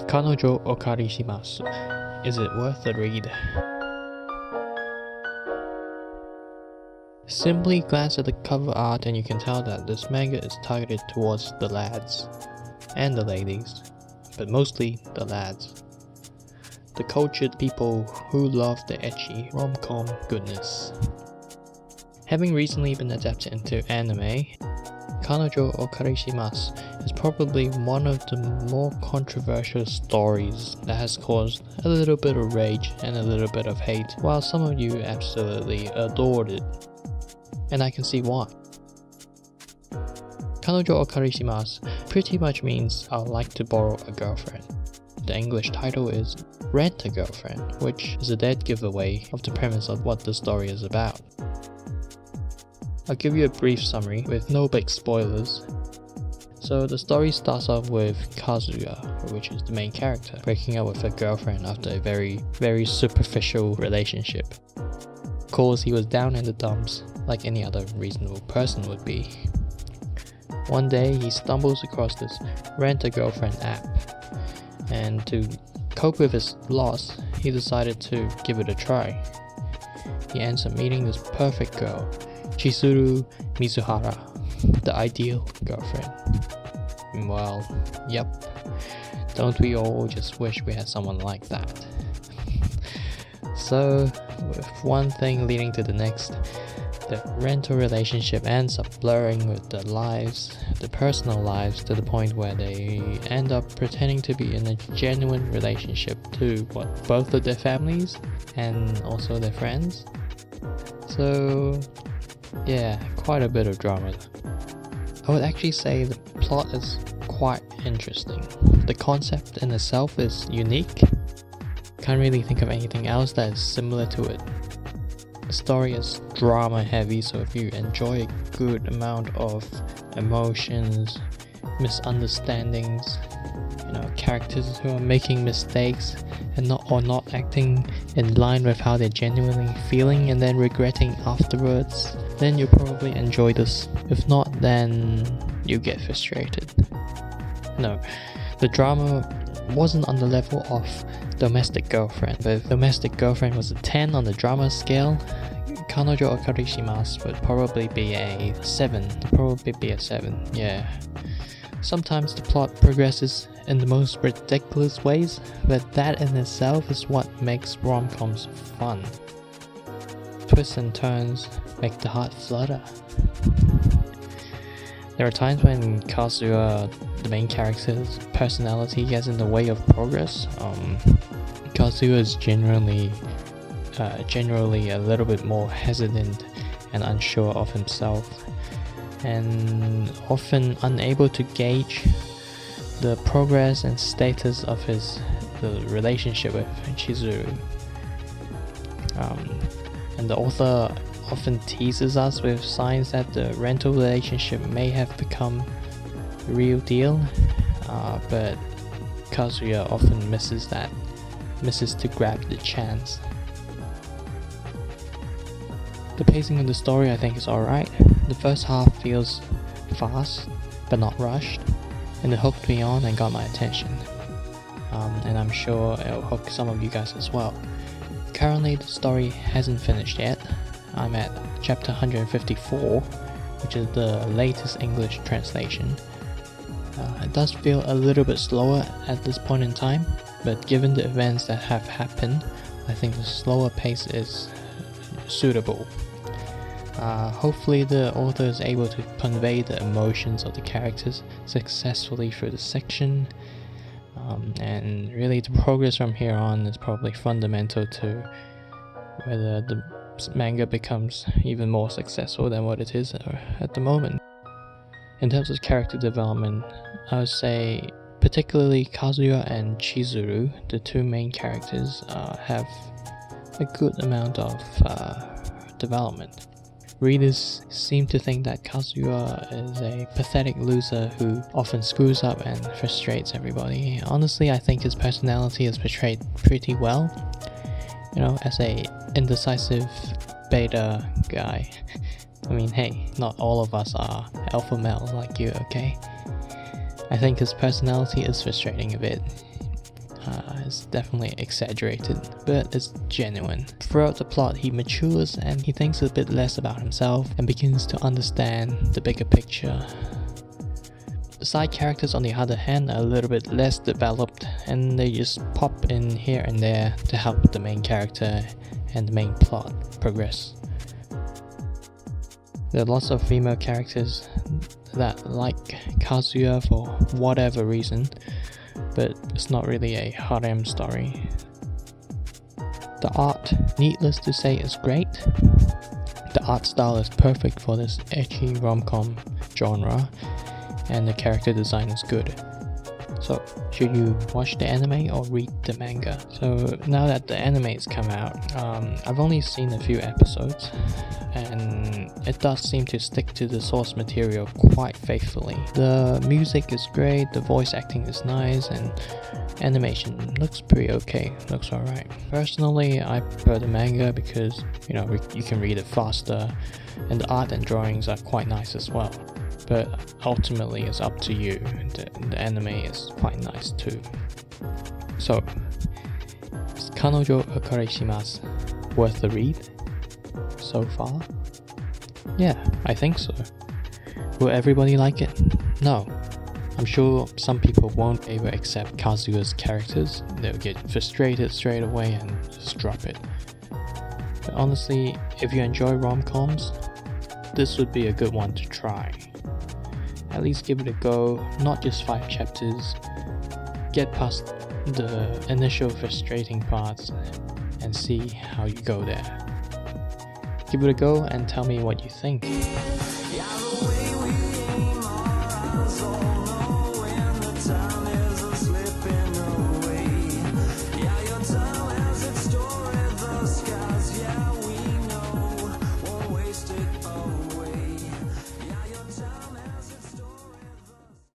Kanojo Okarishimasu. Is it worth a read? Simply glance at the cover art and you can tell that this manga is targeted towards the lads and the ladies, but mostly the lads. The cultured people who love the ecchi rom-com goodness. Having recently been adapted into anime, Kanojo Okarishimasu is probably one of the more controversial stories that has caused a little bit of rage and a little bit of hate, while some of you absolutely adored it. And I can see why. Kanojo Okarishimasu pretty much means I like to borrow a girlfriend. The English title is Rent a Girlfriend, which is a dead giveaway of the premise of what the story is about. I'll give you a brief summary with no big spoilers. So the story starts off with Kazuya, which is the main character, breaking up with a girlfriend after a very superficial relationship. Of course, he was down in the dumps like any other reasonable person would be. One day he stumbles across this Rent a Girlfriend app, and to cope with his loss, he decided to give it a try. He ends up meeting this perfect girl, Chizuru Mizuhara, the ideal girlfriend. Well, yep, don't we all just wish we had someone like that? So, with one thing leading to the next, the rental relationship ends up blurring with the personal lives, to the point where they end up pretending to be in a genuine relationship to both of their families and also their friends. So yeah, quite a bit of drama. I would actually say the plot is quite interesting. The concept in itself is unique. Can't really think of anything else that is similar to it. The story is drama heavy, so if you enjoy a good amount of emotions, misunderstandings, characters who are making mistakes and not acting in line with how they're genuinely feeling and then regretting afterwards, then you'll probably enjoy this. If not, then you get frustrated. No, the drama wasn't on the level of Domestic Girlfriend. But if Domestic Girlfriend was a 10 on the drama scale, Kanojo Okarishimasu would probably be a 7. Yeah. Sometimes the plot progresses in the most ridiculous ways, but that in itself is what makes rom-coms fun. Twists and turns make the heart flutter. There are times when Kazuya, the main character's personality, gets in the way of progress. Kazuya is generally a little bit more hesitant and unsure of himself, and often unable to gauge the progress and status of the relationship with Chizuru. And the author often teases us with signs that the rental relationship may have become the real deal, but Kazuya often misses to grab the chance. The pacing of the story I think is alright. The first half feels fast but not rushed, and it hooked me on and got my attention. And I'm sure it'll hook some of you guys as well. Currently the story hasn't finished yet. I'm at chapter 154, which is the latest English translation. It does feel a little bit slower at this point in time, but given the events that have happened, I think the slower pace is suitable. Hopefully the author is able to convey the emotions of the characters successfully through the section, and really the progress from here on is probably fundamental to whether the manga becomes even more successful than what it is at the moment. In terms of character development, I would say particularly Kazuya and Chizuru, the two main characters, have a good amount of development. Readers seem to think that Kazuya is a pathetic loser who often screws up and frustrates everybody. Honestly, I think his personality is portrayed pretty well. As a indecisive beta guy. I mean, hey, not all of us are alpha males like you, okay? I think his personality is frustrating a bit. It's definitely exaggerated, but it's genuine. Throughout the plot, he matures and he thinks a bit less about himself and begins to understand the bigger picture. The side characters, on the other hand, are a little bit less developed, and they just pop in here and there to help the main character and the main plot progress. There are lots of female characters that like Kazuya for whatever reason, but it's not really a harem story. The art, needless to say, is great. The art style is perfect for this ecchi rom-com genre, and the character design is good. So, should you watch the anime or read the manga? So now that the anime has come out, I've only seen a few episodes, and it does seem to stick to the source material quite faithfully. The music is great, the voice acting is nice, and animation looks pretty okay, looks alright. Personally, I prefer the manga because, you can read it faster, and the art and drawings are quite nice as well. But ultimately it's up to you. The anime is quite nice too. So, is Kanojo Okarishimasu worth the read so far? Yeah, I think so. Will everybody like it? No. I'm sure some people won't be able to accept Kazuya's characters. They'll get frustrated straight away and just drop it. But honestly, if you enjoy rom-coms, this would be a good one to try. At least give it a go, not just 5 chapters. Get past the initial frustrating parts and see how you go there. Give it a go and tell me what you think.